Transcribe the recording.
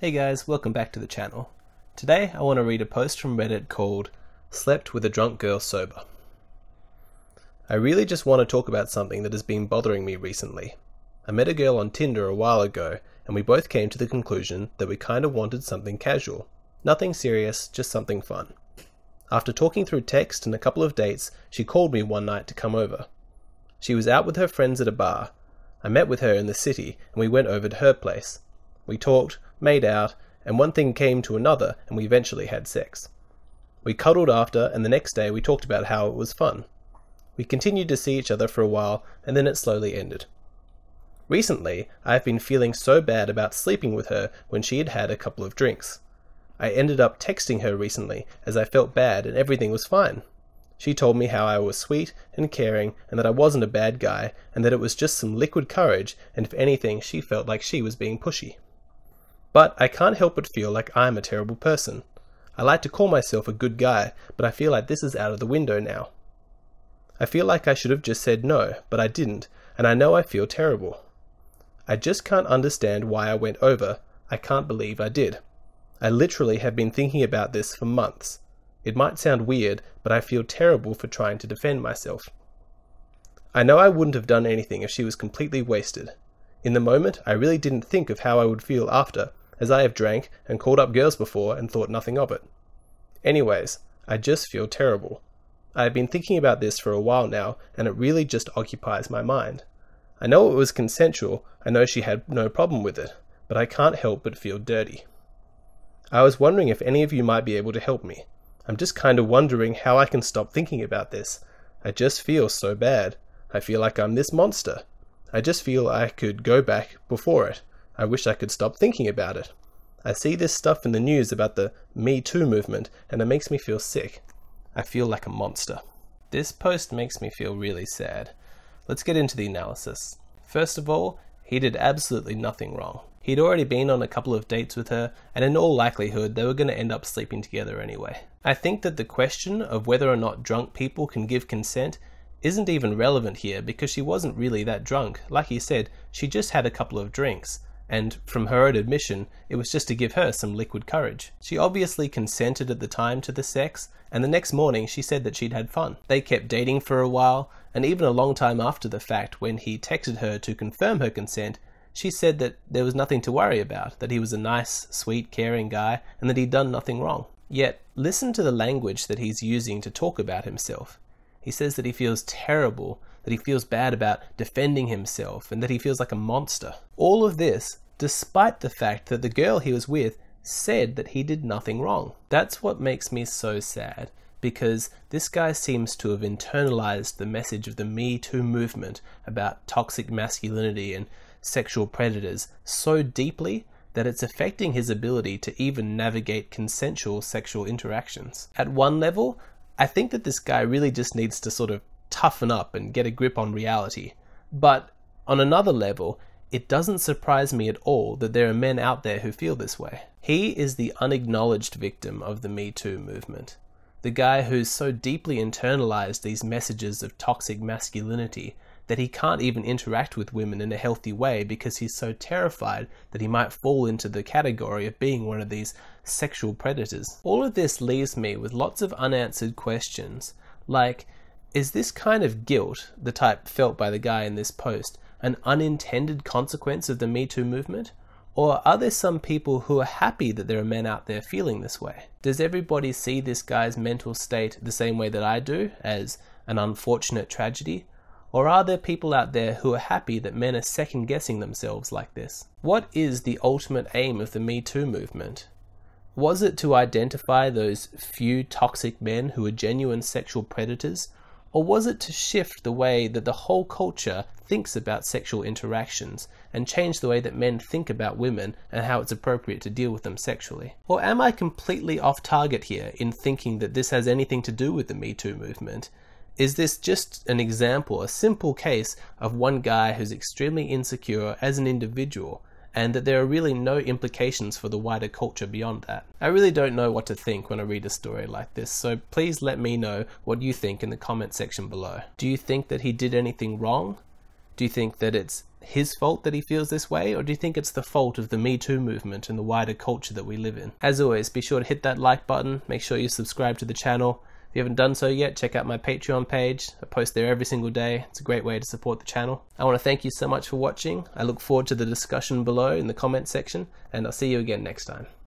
Hey guys, welcome back to the channel. Today I want to read a post from Reddit called Slept with a Drunk Girl Sober. I really just want to talk about something that has been bothering me recently. I met a girl on Tinder a while ago and we both came to the conclusion that we kind of wanted something casual. Nothing serious, just something fun. After talking through text and a couple of dates, she called me one night to come over. She was out with her friends at a bar. I met with her in the city and we went over to her place. We talked, made out, and one thing came to another and we eventually had sex. We cuddled after, and the next day we talked about how it was fun. We continued to see each other for a while and then it slowly ended. Recently, I have been feeling so bad about sleeping with her when she had had a couple of drinks. I ended up texting her recently as I felt bad and everything was fine. She told me how I was sweet and caring and that I wasn't a bad guy and that it was just some liquid courage, and if anything she felt like she was being pushy. But I can't help but feel like I'm a terrible person. I like to call myself a good guy, but I feel like this is out of the window now. I feel like I should have just said no, but I didn't, and I know I feel terrible. I just can't understand why I went over. I can't believe I did. I literally have been thinking about this for months. It might sound weird, but I feel terrible for trying to defend myself. I know I wouldn't have done anything if she was completely wasted. In the moment, I really didn't think of how I would feel after, as I have drank and called up girls before and thought nothing of it. Anyways, I just feel terrible. I have been thinking about this for a while now, and it really just occupies my mind. I know it was consensual, I know she had no problem with it, but I can't help but feel dirty. I was wondering if any of you might be able to help me. I'm just kind of wondering how I can stop thinking about this. I just feel so bad. I feel like I'm this monster. I just feel I could go back before it. I wish I could stop thinking about it. I see this stuff in the news about the Me Too movement and it makes me feel sick. I feel like a monster. This post makes me feel really sad. Let's get into the analysis. First of all, he did absolutely nothing wrong. He'd already been on a couple of dates with her, and in all likelihood they were going to end up sleeping together anyway. I think that the question of whether or not drunk people can give consent isn't even relevant here because she wasn't really that drunk. Like he said, she just had a couple of drinks, and from her own admission, it was just to give her some liquid courage. She obviously consented at the time to the sex, and the next morning she said that she'd had fun. They kept dating for a while, and even a long time after the fact, when he texted her to confirm her consent, she said that there was nothing to worry about, that he was a nice, sweet, caring guy, and that he'd done nothing wrong. Yet, listen to the language that he's using to talk about himself. He says that he feels terrible, that he feels bad about defending himself, and that he feels like a monster. All of this, despite the fact that the girl he was with said that he did nothing wrong. That's what makes me so sad, because this guy seems to have internalized the message of the Me Too movement about toxic masculinity and sexual predators so deeply that it's affecting his ability to even navigate consensual sexual interactions. At one level, I think that this guy really just needs to sort of toughen up and get a grip on reality. But on another level, it doesn't surprise me at all that there are men out there who feel this way. He is the unacknowledged victim of the Me Too movement. The guy who's so deeply internalized these messages of toxic masculinity that he can't even interact with women in a healthy way because he's so terrified that he might fall into the category of being one of these sexual predators. All of this leaves me with lots of unanswered questions, like, is this kind of guilt, the type felt by the guy in this post, an unintended consequence of the Me Too movement? Or are there some people who are happy that there are men out there feeling this way? Does everybody see this guy's mental state the same way that I do, as an unfortunate tragedy? Or are there people out there who are happy that men are second-guessing themselves like this? What is the ultimate aim of the Me Too movement? Was it to identify those few toxic men who are genuine sexual predators? Or was it to shift the way that the whole culture thinks about sexual interactions and change the way that men think about women and how it's appropriate to deal with them sexually? Or am I completely off target here in thinking that this has anything to do with the Me Too movement? Is this just an example, a simple case of one guy who's extremely insecure as an individual, and that there are really no implications for the wider culture beyond that? I really don't know what to think when I read a story like this, so please let me know what you think in the comment section below. Do you think that he did anything wrong? Do you think that it's his fault that he feels this way, or do you think it's the fault of the Me Too movement and the wider culture that we live in? As always, be sure to hit that like button, make sure you subscribe to the channel. If you haven't done so yet, check out my Patreon page. I post there every single day. It's a great way to support the channel. I want to thank you so much for watching. I look forward to the discussion below in the comment section, and I'll see you again next time.